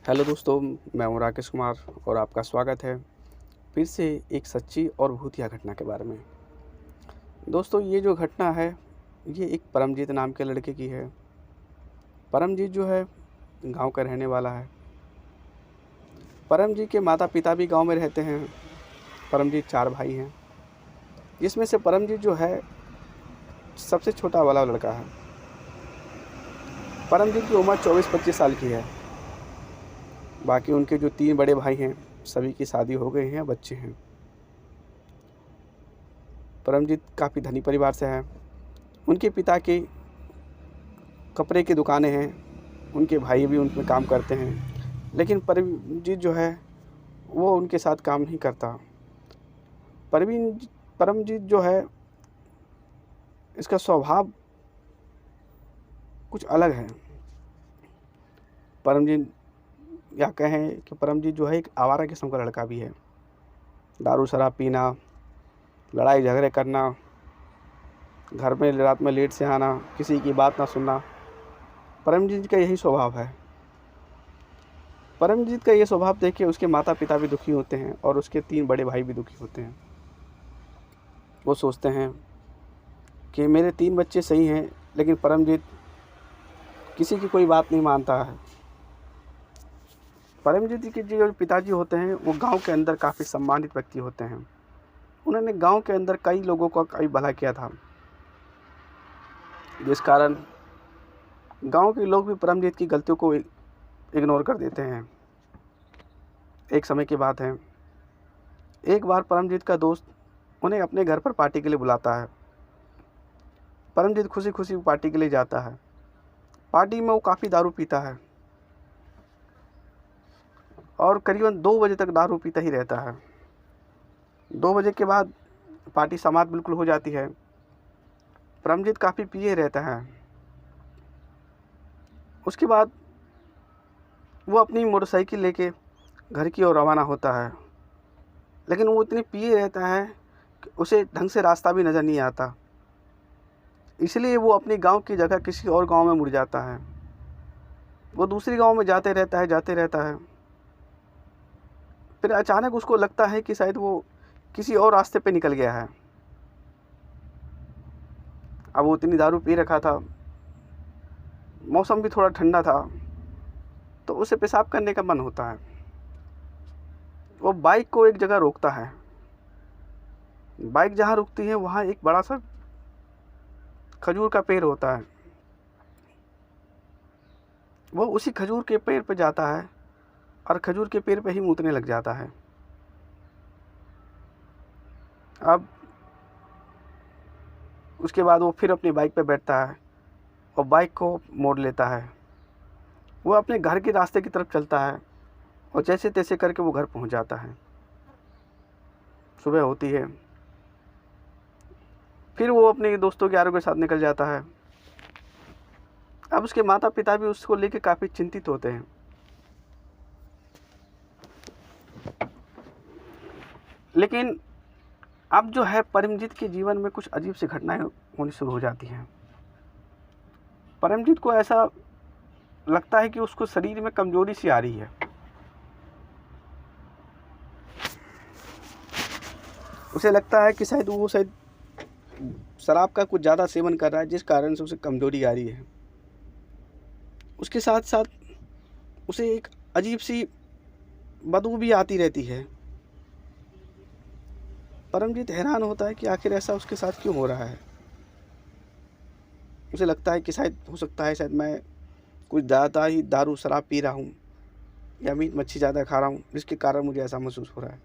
Hello दोस्तों, मैं हूं राकेश कुमार और आपका स्वागत है फिर से एक सच्ची और भूतिया घटना के बारे में। दोस्तों, ये जो घटना है, ये एक परमजीत नाम के लड़के की है। परमजीत जो है गांव का रहने वाला है। परमजीत के माता पिता भी गांव में रहते हैं। परमजीत 4 भाई हैं, जिसमें से परमजीत जो है सबसे छोटा वाला लड़का है। परमजीत की उम्र 24-25 साल की है। बाकी उनके जो 3 बड़े भाई हैं, सभी की शादी हो गई हैं, बच्चे हैं। परमजीत काफ़ी धनी परिवार से है। उनके पिता की कपड़े की दुकानें हैं, उनके भाई भी उनमें काम करते हैं, लेकिन परमजीत जो है वो उनके साथ काम नहीं करता। परवीन परमजीत जो है, इसका स्वभाव कुछ अलग है। परमजीत, या कहें कि परमजीत जो है एक आवारा किस्म का लड़का भी है। दारू शराब पीना, लड़ाई झगड़े करना, घर में रात में लेट से आना, किसी की बात ना सुनना, परमजीत का यही स्वभाव है। परमजीत का ये स्वभाव देख के उसके माता पिता भी दुखी होते हैं और उसके 3 बड़े भाई भी दुखी होते हैं। वो सोचते हैं कि मेरे 3 बच्चे सही हैं, लेकिन परमजीत किसी की कोई बात नहीं मानता है। परमजीत के जो पिताजी होते हैं, वो गांव के अंदर काफ़ी सम्मानित व्यक्ति होते हैं। उन्होंने गांव के अंदर कई लोगों का कई भला किया था, जिस कारण गांव के लोग भी परमजीत की गलतियों को इग्नोर कर देते हैं। एक समय की बात है, एक बार परमजीत का दोस्त उन्हें अपने घर पर पार्टी के लिए बुलाता है। परमजीत खुशी खुशी पार्टी के लिए जाता है। पार्टी में वो काफ़ी दारू पीता है और करीबन 2 बजे तक दारू पीता ही रहता है। 2 बजे के बाद पार्टी समाप्त बिल्कुल हो जाती है। परमजीत काफ़ी पिए रहता है। उसके बाद वो अपनी मोटरसाइकिल लेके घर की ओर रवाना होता है, लेकिन वो इतनी पिए रहता है कि उसे ढंग से रास्ता भी नज़र नहीं आता। इसलिए वो अपने गांव की जगह किसी और गांव में मुड़ जाता है। वो दूसरी गांव में जाते रहता है। फिर अचानक उसको लगता है कि शायद वो किसी और रास्ते पे निकल गया है। अब वो इतनी दारू पी रखा था, मौसम भी थोड़ा ठंडा था, तो उसे पेशाब करने का मन होता है। वो बाइक को एक जगह रोकता है। बाइक जहाँ रुकती है वहाँ एक बड़ा सा खजूर का पेड़ होता है। वो उसी खजूर के पेड़ पे जाता है और खजूर के पेड़ पे ही मूतने लग जाता है। अब उसके बाद वो फिर अपनी बाइक पे बैठता है और बाइक को मोड़ लेता है। वो अपने घर के रास्ते की तरफ चलता है और जैसे तैसे करके वो घर पहुंच जाता है। सुबह होती है। फिर वो अपने दोस्तों के यारों के साथ निकल जाता है। अब उसके माता पिता भी उसको लेके काफ़ी चिंतित होते हैं। लेकिन अब जो है, परमजीत के जीवन में कुछ अजीब सी घटनाएं होनी शुरू हो जाती हैं। परमजीत को ऐसा लगता है कि उसको शरीर में कमजोरी सी आ रही है। उसे लगता है कि शायद शराब का कुछ ज़्यादा सेवन कर रहा है, जिस कारण से उसे कमजोरी आ रही है। उसके साथ साथ उसे एक अजीब सी बदबू भी आती रहती है। परमजीत हैरान होता है कि आखिर ऐसा उसके साथ क्यों हो रहा है। उसे लगता है कि शायद हो सकता है, शायद मैं कुछ ज़्यादा ही दारू शराब पी रहा हूँ या मीट मच्छी ज़्यादा खा रहा हूँ, जिसके कारण मुझे ऐसा महसूस हो रहा है।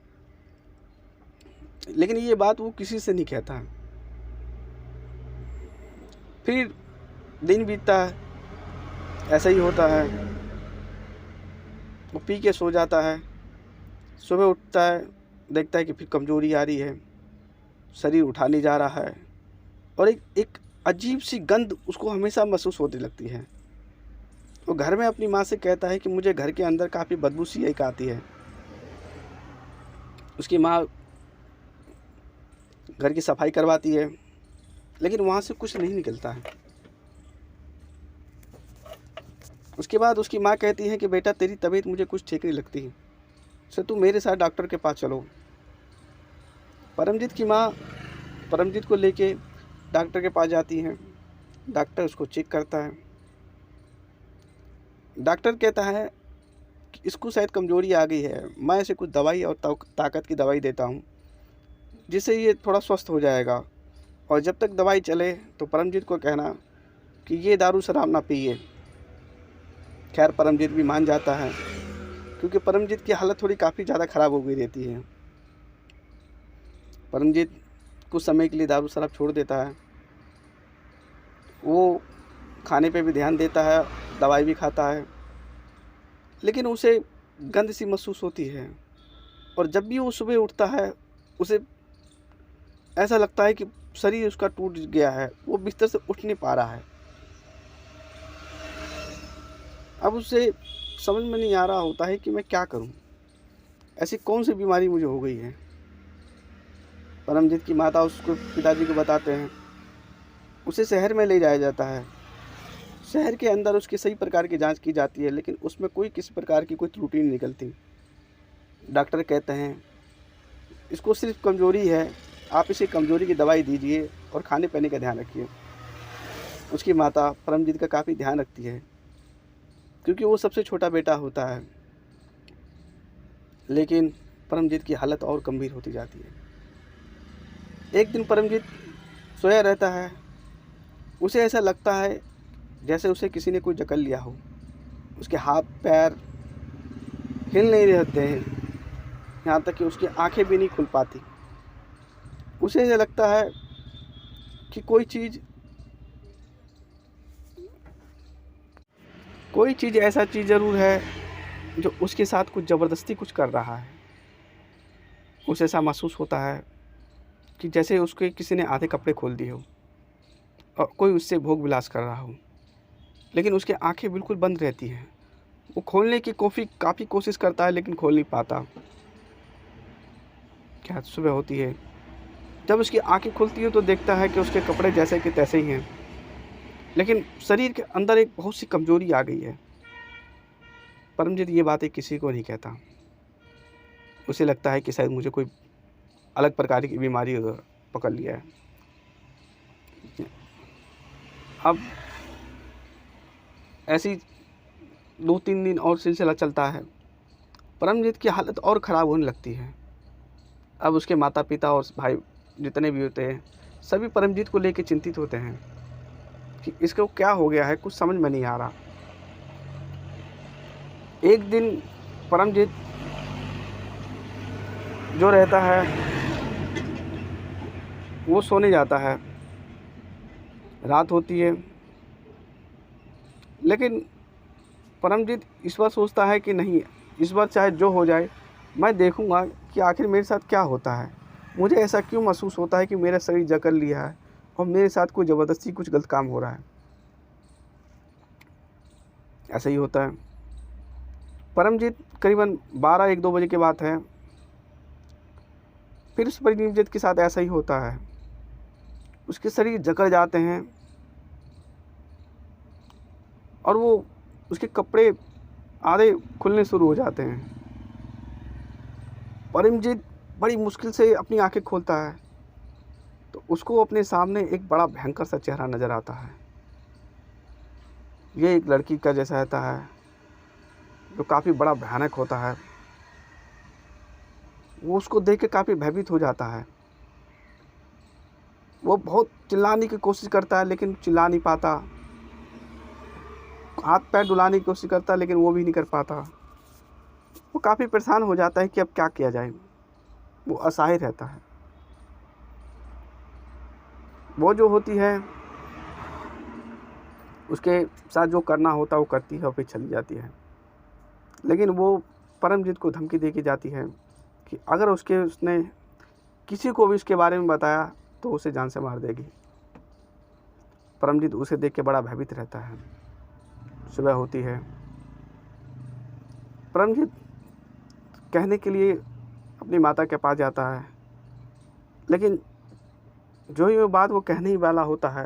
लेकिन ये बात वो किसी से नहीं कहता है। फिर दिन बीतता है, ऐसा ही होता है। वो पी के सो जाता है। सुबह उठता है, देखता है कि फिर कमज़ोरी आ रही है, शरीर उठा नहीं जा रहा है और एक एक अजीब सी गंध उसको हमेशा महसूस होने लगती है। वो घर में अपनी माँ से कहता है कि मुझे घर के अंदर काफ़ी बदबू सी एक आती है। उसकी माँ घर की सफाई करवाती है, लेकिन वहाँ से कुछ नहीं निकलता है। उसके बाद उसकी माँ कहती है कि बेटा तेरी तबीयत मुझे कुछ ठीक नहीं लगती है, सो तू मेरे साथ डॉक्टर के पास चलो। परमजीत की माँ परमजीत को लेके डॉक्टर के पास जाती हैं। डॉक्टर उसको चेक करता है। डॉक्टर कहता है कि इसको शायद कमज़ोरी आ गई है, मैं इसे कुछ दवाई और ताकत की दवाई देता हूँ जिससे ये थोड़ा स्वस्थ हो जाएगा, और जब तक दवाई चले तो परमजीत को कहना कि ये दारू शराब ना पिए। खैर परमजीत भी मान जाता है, क्योंकि परमजीत की हालत थोड़ी काफ़ी ज़्यादा ख़राब हो गई रहती है। परमजीत कुछ समय के लिए दारू शराब छोड़ देता है। वो खाने पे भी ध्यान देता है, दवाई भी खाता है, लेकिन उसे गंध सी महसूस होती है। और जब भी वो सुबह उठता है उसे ऐसा लगता है कि शरीर उसका टूट गया है, वो बिस्तर से उठ नहीं पा रहा है। अब उसे समझ में नहीं आ रहा होता है कि मैं क्या करूं, ऐसी कौन सी बीमारी मुझे हो गई है। परमजीत की माता उसको पिताजी को बताते हैं। उसे शहर में ले जाया जाता है। शहर के अंदर उसकी सही प्रकार की जांच की जाती है, लेकिन उसमें कोई किसी प्रकार की कोई त्रुटि नहीं निकलती। डॉक्टर कहते हैं इसको सिर्फ कमज़ोरी है, आप इसे कमज़ोरी की दवाई दीजिए और खाने पीने का ध्यान रखिए। उसकी माता परमजीत का काफ़ी ध्यान रखती है, क्योंकि वो सबसे छोटा बेटा होता है। लेकिन परमजीत की हालत और गंभीर होती जाती है। एक दिन परमजीत सोया रहता है। उसे ऐसा लगता है जैसे उसे किसी ने कोई जकड़ लिया हो। उसके हाथ पैर हिल नहीं रहते हैं, यहाँ तक कि उसकी आंखें भी नहीं खुल पाती। उसे ऐसा लगता है कि कोई चीज़ ऐसा चीज़ ज़रूर है जो उसके साथ कुछ ज़बरदस्ती कुछ कर रहा है। उसे ऐसा महसूस होता है कि जैसे उसके किसी ने आधे कपड़े खोल दिए हो और कोई उससे भोग विलास कर रहा हो, लेकिन उसकी आंखें बिल्कुल बंद रहती हैं। वो खोलने की काफ़ी कोशिश करता है, लेकिन खोल नहीं पाता। क्या सुबह होती है, जब उसकी आंखें खुलती है तो देखता है कि उसके कपड़े जैसे कि तैसे ही हैं, लेकिन शरीर के अंदर एक बहुत सी कमज़ोरी आ गई है। परमजीत ये बातें किसी को नहीं कहता। उसे लगता है कि शायद मुझे कोई अलग प्रकार की बीमारी पकड़ लिया है। अब ऐसी 2-3 दिन और सिलसिला चलता है। परमजीत की हालत और ख़राब होने लगती है। अब उसके माता पिता और भाई जितने भी होते हैं, सभी परमजीत को लेकर चिंतित होते हैं कि इसको क्या हो गया है, कुछ समझ में नहीं आ रहा। एक दिन परमजीत जो रहता है वो सोने जाता है। रात होती है, लेकिन परमजीत इस बार सोचता है कि नहीं, इस बार चाहे जो हो जाए मैं देखूंगा कि आखिर मेरे साथ क्या होता है। मुझे ऐसा क्यों महसूस होता है कि मेरा शरीर जकड़ लिया है और मेरे साथ कोई ज़बरदस्ती कुछ गलत काम हो रहा है। ऐसा ही होता है। परमजीत करीबन 12-1-2 बजे की बात है, फिर उस परमजीत के साथ ऐसा ही होता है। उसके शरीर जकड़ जाते हैं और वो उसके कपड़े आधे खुलने शुरू हो जाते हैं। परमजीत बड़ी मुश्किल से अपनी आंखें खोलता है तो उसको अपने सामने एक बड़ा भयंकर सा चेहरा नज़र आता है। ये एक लड़की का जैसा रहता है, जो काफ़ी बड़ा भयानक होता है। वो उसको देख के काफ़ी भयभीत हो जाता है। वो बहुत चिल्लाने की कोशिश करता है, लेकिन चिल्ला नहीं पाता। हाथ पैर डुलाने की कोशिश करता है, लेकिन वो भी नहीं कर पाता। वो काफ़ी परेशान हो जाता है कि अब क्या किया जाए। वो असहाय रहता है। वो जो होती है उसके साथ जो करना होता है वो करती है और फिर चली जाती है। लेकिन वो परमजीत को धमकी दे के जाती है कि अगर उसने किसी को भी उसके बारे में बताया तो उसे जान से मार देगी। परमजीत उसे देख के बड़ा भयभीत रहता है। सुबह होती है। परमजीत कहने के लिए अपनी माता के पास जाता है, लेकिन जो ही वो बात वो कहने ही वाला होता है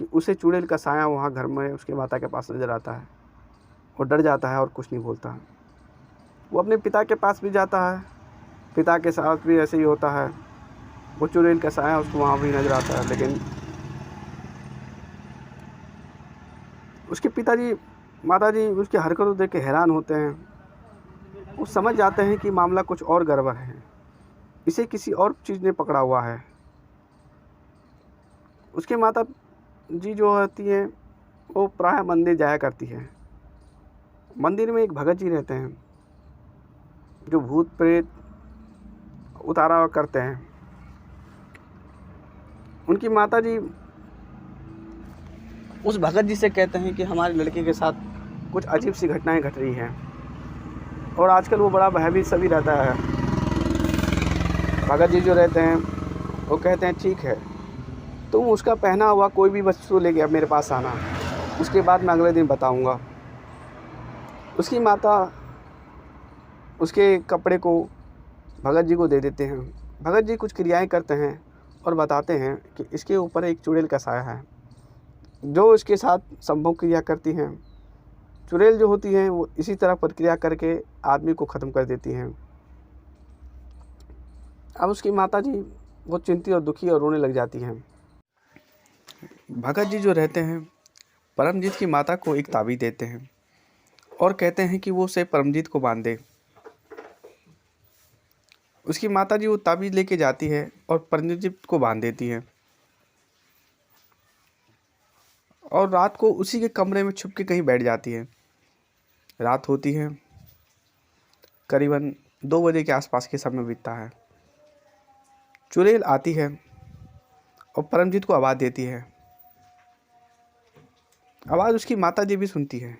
कि उसे चुड़ैल का साया वहाँ घर में उसके माता के पास नज़र आता है। वो डर जाता है और कुछ नहीं बोलता है। वो अपने पिता के पास भी जाता है, पिता के साथ भी ऐसे ही होता है। वो चुड़ैल का साया उसको वहाँ भी नज़र आता है, लेकिन उसके पिताजी माताजी उसकी हरकतों देख के हैरान होते हैं। वो समझ जाते हैं कि मामला कुछ और गड़बड़ है, इसे किसी और चीज़ ने पकड़ा हुआ है। उसके माता जी जो होती है वो प्रायः मंदिर जाया करती है। मंदिर में एक भगत जी रहते हैं जो भूत प्रेत उतारा करते हैं। उनकी माता जी उस भगत जी से कहते हैं कि हमारे लड़के के साथ कुछ अजीब सी घटनाएं घट रही हैं और आजकल वो बड़ा भयभीत सभी रहता है। भगत जी जो रहते हैं वो कहते हैं ठीक है, तुम उसका पहना हुआ कोई भी वस्तु लेके अब मेरे पास आना, उसके बाद मैं अगले दिन बताऊंगा। उसकी माता उसके कपड़े को भगत जी को दे देते हैं। भगत जी कुछ क्रियाएं करते हैं और बताते हैं कि इसके ऊपर एक चुड़ैल का साया है जो इसके साथ संभोग क्रिया करती हैं। चुड़ैल जो होती हैं वो इसी तरह प्रक्रिया करके आदमी को ख़त्म कर देती हैं। अब उसकी माता जी बहुत चिंतित और दुखी और रोने लग जाती हैं। भगत जी जो रहते हैं परमजीत की माता को एक ताबीज़ देते हैं और कहते हैं कि वो उसे परमजीत को बांध दे। उसकी माता जी वो ताबीज़ लेके जाती है और परमजीत को बांध देती है और रात को उसी के कमरे में छुप के कहीं बैठ जाती है। रात होती है, करीबन 2 बजे के आसपास के समय बीतता है। चुड़ैल आती है और परमजीत को आवाज़ देती है। आवाज़ उसकी माता जी भी सुनती है।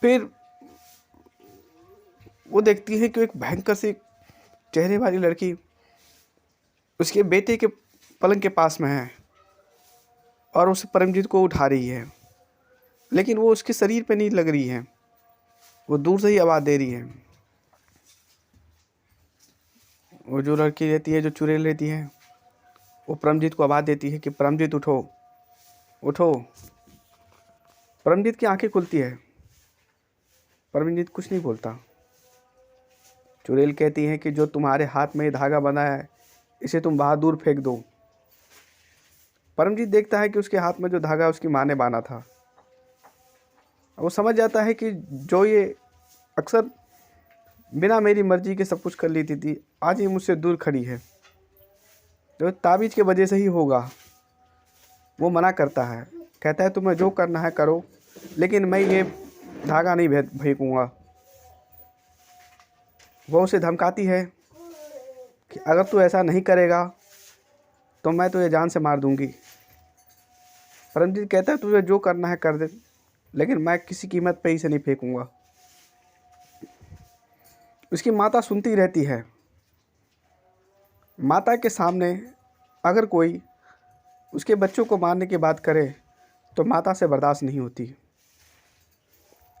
फिर वो देखती है कि एक भयंकर सी चेहरे वाली लड़की उसके बेटे के पलंग के पास में है और उस परमजीत को उठा रही है, लेकिन वो उसके शरीर पे नहीं लग रही है, वो दूर से ही आवाज़ दे रही है। वो जो लड़की रहती है, जो चुड़ैल रहती है, वो परमजीत को आवाज़ देती है कि परमजीत उठो उठो। परमजीत की आंखें खुलती है, परमजीत कुछ नहीं बोलता। चुड़ैल कहती है कि जो तुम्हारे हाथ में ये धागा बंधा है इसे तुम बाहर दूर फेंक दो। परमजीत देखता है कि उसके हाथ में जो धागा उसकी माँ ने बांधा था। वो समझ जाता है कि जो ये अक्सर बिना मेरी मर्जी के सब कुछ कर लेती थी, आज ये मुझसे दूर खड़ी है, तो ताबीज़ के वजह से ही होगा। वो मना करता है, कहता है तुम्हें जो करना है करो, लेकिन मैं ये धागा नहीं फेंकूँगा। वो उसे धमकाती है कि अगर तू ऐसा नहीं करेगा तो मैं तुझे जान से मार दूंगी। परमजीत कहता है तुझे जो करना है कर दे, लेकिन मैं किसी कीमत पे इसे नहीं फेंकूँगा। उसकी माता सुनती रहती है। माता के सामने अगर कोई उसके बच्चों को मारने की बात करे तो माता से बर्दाश्त नहीं होती।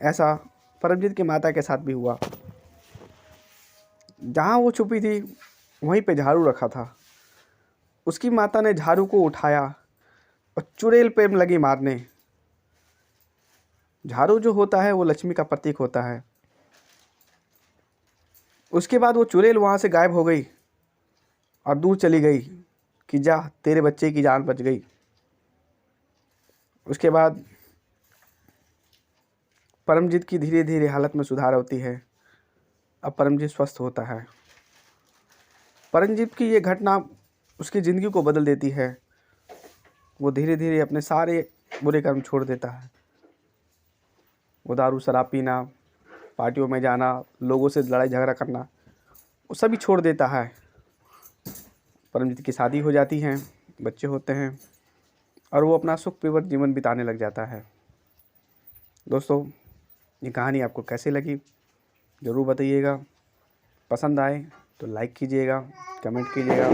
ऐसा परमजीत की माता के साथ भी हुआ। जहाँ वो छुपी थी वहीं पे झाड़ू रखा था। उसकी माता ने झाड़ू को उठाया और चुड़ैल पे लगी मारने। झाड़ू जो होता है वो लक्ष्मी का प्रतीक होता है। उसके बाद वो चुड़ैल वहाँ से गायब हो गई और दूर चली गई कि जा तेरे बच्चे की जान बच गई। उसके बाद परमजीत की धीरे धीरे हालत में सुधार होती है। अब परमजीत स्वस्थ होता है। परमजीत की ये घटना उसकी ज़िंदगी को बदल देती है। वो धीरे धीरे अपने सारे बुरे कर्म छोड़ देता है। वो दारू शराब पीना, पार्टियों में जाना, लोगों से लड़ाई झगड़ा करना, वो सभी छोड़ देता है। परमजीत की शादी हो जाती है, बच्चे होते हैं और वो अपना सुखपूर्वक जीवन बिताने लग जाता है। दोस्तों, ये कहानी आपको कैसे लगी ज़रूर बताइएगा। पसंद आए तो लाइक कीजिएगा, कमेंट कीजिएगा,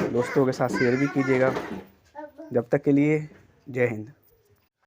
दोस्तों के साथ शेयर भी कीजिएगा। जब तक के लिए जय हिंद।